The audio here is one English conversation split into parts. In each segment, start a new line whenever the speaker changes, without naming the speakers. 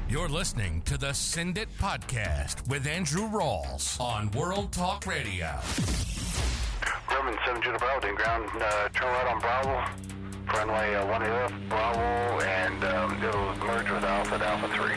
You're listening to the Send It Podcast with Andrew Rawls on World Talk Radio.
Grumman 7 Judah Bravo, then ground, turn right on Bravo, runway 18 left, Bravo, and it'll merge with Alpha at Alpha 3.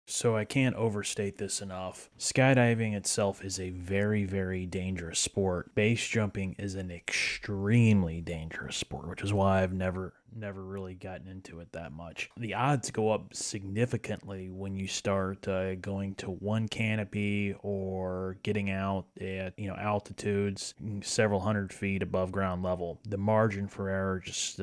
So I can't overstate this enough. Skydiving itself is a very, very dangerous sport. Base jumping is an extremely dangerous sport, which is why I've never really gotten into it that much. The odds go up significantly when you start going to one canopy or getting out at altitudes several hundred feet above ground level. The margin for error just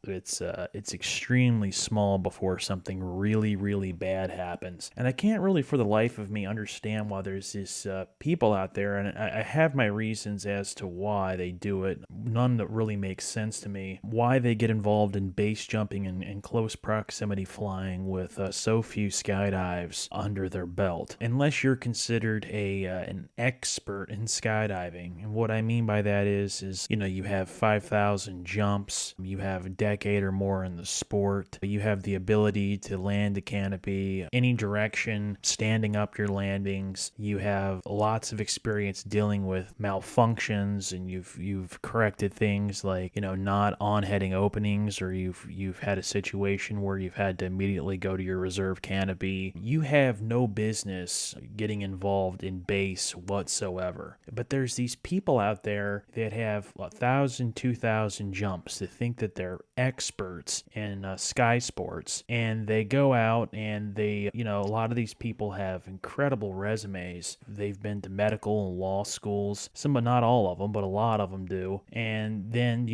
it's extremely small before something really, really bad happens. And I can't really for the life of me understand why there's this people out there, and I have my reasons as to why they do it. None that really makes sense to me. Why they get involved in base jumping and close proximity flying with so few skydives under their belt, unless you're considered an expert in skydiving. And what I mean by that is you have 5,000 jumps, you have a decade or more in the sport, you have the ability to land a canopy any direction, standing up your landings, you have lots of experience dealing with malfunctions, and you've corrected things like not on heading openings, or you've had a situation where you've had to immediately go to your reserve canopy. You have no business getting involved in base whatsoever. But there's these people out there that have 1,000, 2,000 jumps that think that they're experts in sky sports, and they go out and they, a lot of these people have incredible resumes. They've been to medical and law schools, some, but not all of them, but a lot of them do. And then,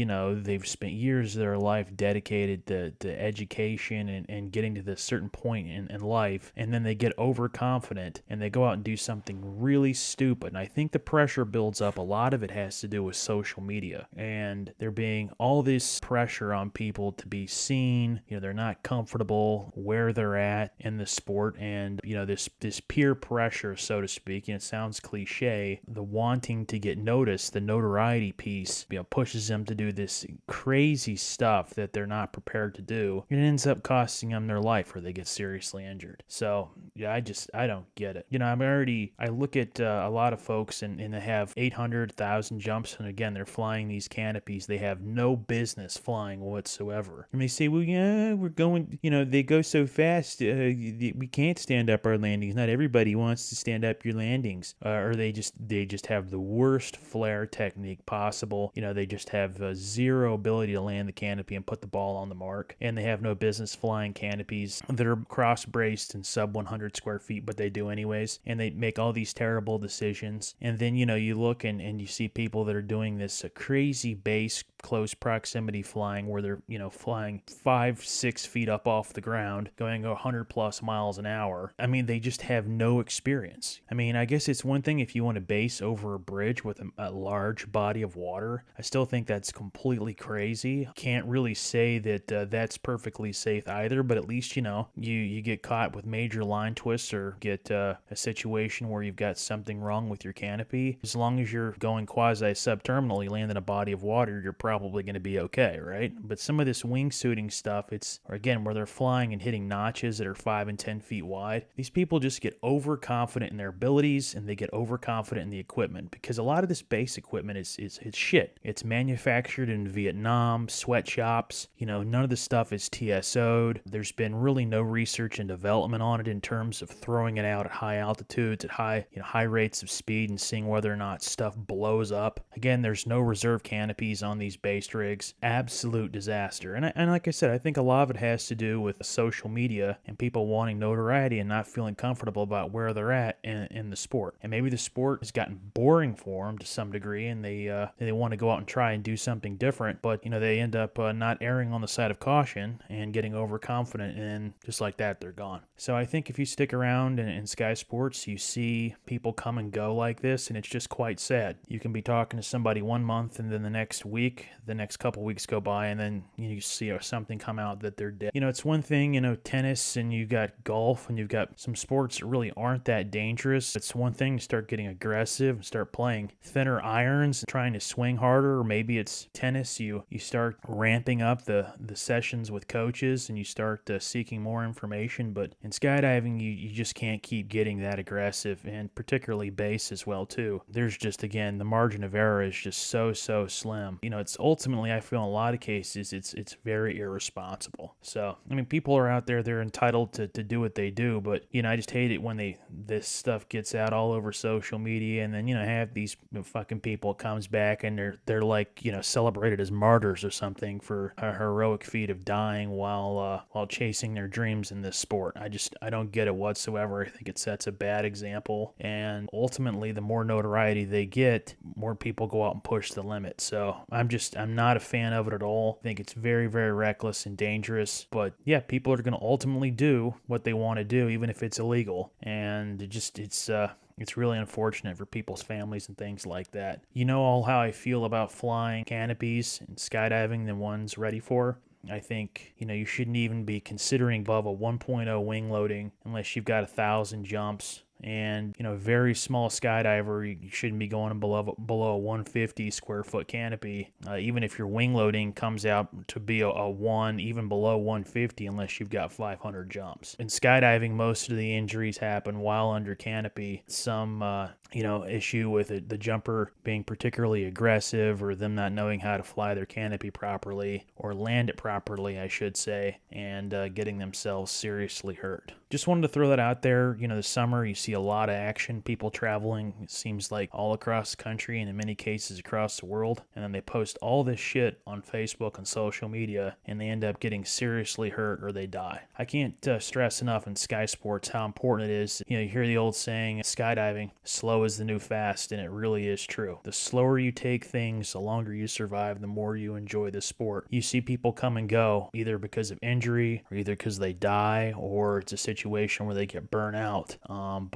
they've spent years of their life dedicated to education and getting to this certain point in life, and then they get overconfident and they go out and do something really stupid. And I think the pressure builds up. A lot of it has to do with social media, and there being all this pressure on people to be seen. They're not comfortable where they're at in the sport, and this peer pressure, so to speak. It sounds cliche. The wanting to get noticed, the notoriety piece, pushes them to do this crazy stuff that they're not prepared to do. It ends up costing them their life, or they get seriously injured. So yeah, I don't get it. I look at a lot of folks and they have 800,000 jumps, and again, they're flying these canopies they have no business flying whatsoever. And they say, well, yeah, we're going, they go so fast, we can't stand up our landings. Not everybody wants to stand up your landings, or they just have the worst flare technique possible. They just have zero ability to land the canopy and put the ball on the mark, and they have no business flying canopies that are cross-braced and sub 100 square feet, but they do anyways, and they make all these terrible decisions. And then you look and you see people that are doing this crazy base close proximity flying where they're flying 5-6 feet up off the ground, going 100 plus miles an hour. I mean, they just have no experience. I mean, I guess it's one thing if you want to base over a bridge with a large body of water. I still think that's completely crazy. Can't really say that that's perfectly safe either, but at least you get caught with major line twists, or get a situation where you've got something wrong with your canopy. As long as you're going quasi subterminal, you land in a body of water, you're probably going to be okay, right? But some of this wingsuiting stuff, where they're flying and hitting notches that are 5 and 10 feet wide. These people just get overconfident in their abilities, and they get overconfident in the equipment, because a lot of this base equipment is shit. It's manufactured in Vietnam, sweatshops. None of the stuff is TSO'd. There's been really no research and development on it in terms of throwing it out at high altitudes, at high rates of speed, and seeing whether or not stuff blows up. Again, there's no reserve canopies on these base rigs. Absolute disaster. And like I said, I think a lot of it has to do with social media and people wanting notoriety and not feeling comfortable about where they're at in the sport. And maybe the sport has gotten boring for them to some degree, and they want to go out and try and do something different, but they end up not not erring on the side of caution and getting overconfident, and just like that, they're gone. So I think if you stick around in Sky Sports, you see people come and go like this, and it's just quite sad. You can be talking to somebody one month, and then the next week, the next couple weeks go by, and then you see something come out that they're dead. It's one thing, tennis, and you got golf, and you've got some sports that really aren't that dangerous. It's one thing to start getting aggressive and start playing thinner irons, trying to swing harder, or maybe it's tennis. You start ramping up the sessions with coaches, and you start seeking more information. But in skydiving, you just can't keep getting that aggressive, and particularly base as well too. There's just, again, the margin of error is just so slim. It's ultimately, I feel in a lot of cases, it's very irresponsible. So people are out there, they're entitled to do what they do, but I just hate it when this stuff gets out all over social media, and then have these fucking people comes back and they're like celebrated as martyrs or something for a heroic feat of dying while chasing their dreams in this sport. I don't get it whatsoever. I think it sets a bad example, and ultimately the more notoriety they get, more people go out and push the limit. So I'm not a fan of it at all. I think it's very, very reckless and dangerous, but yeah, people are going to ultimately do what they want to do, even if it's illegal, and it's really unfortunate for people's families and things like that. All how I feel about flying canopies and skydiving than one's ready for. I think, you shouldn't even be considering above a 1.0 wing loading unless you've got 1,000 jumps. And, a very small skydiver, you shouldn't be going below a 150 square foot canopy, even if your wing loading comes out to be a 1, even below 150, unless you've got 500 jumps. In skydiving, most of the injuries happen while under canopy. Some, issue with the jumper being particularly aggressive, or them not knowing how to fly their canopy properly, or land it properly, I should say, and getting themselves seriously hurt. Just wanted to throw that out there. This summer you see a lot of action, people traveling, it seems like all across the country and in many cases across the world, and then they post all this shit on Facebook and social media, and they end up getting seriously hurt or they die. I can't stress enough in sky sports how important it is. You hear the old saying, skydiving, slow is the new fast, and it really is true. The slower you take things, the longer you survive, the more you enjoy the sport. You see people come and go, either because of injury, or either because they die, or it's a situation where they get burnt out.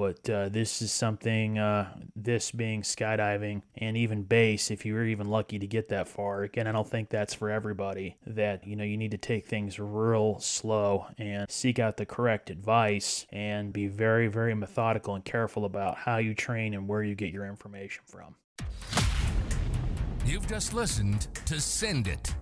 But this is something, this being skydiving and even base, if you were even lucky to get that far. Again, I don't think that's for everybody, that, you need to take things real slow and seek out the correct advice and be very, very methodical and careful about how you train and where you get your information from.
You've just listened to Send It,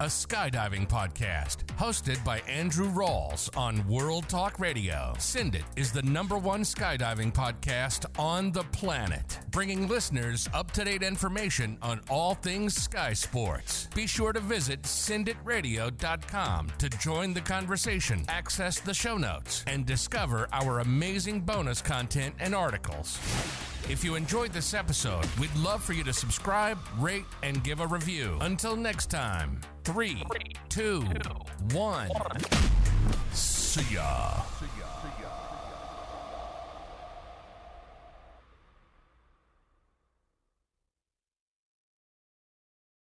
a skydiving podcast hosted by Andrew Rawls on World Talk Radio. Send It is the #1 skydiving podcast on the planet, bringing listeners up-to-date information on all things sky sports. Be sure to visit senditradio.com to join the conversation, access the show notes, and discover our amazing bonus content and articles. If you enjoyed this episode, we'd love for you to subscribe, rate, and give a review. Until next time, 3, 2, 1. See ya.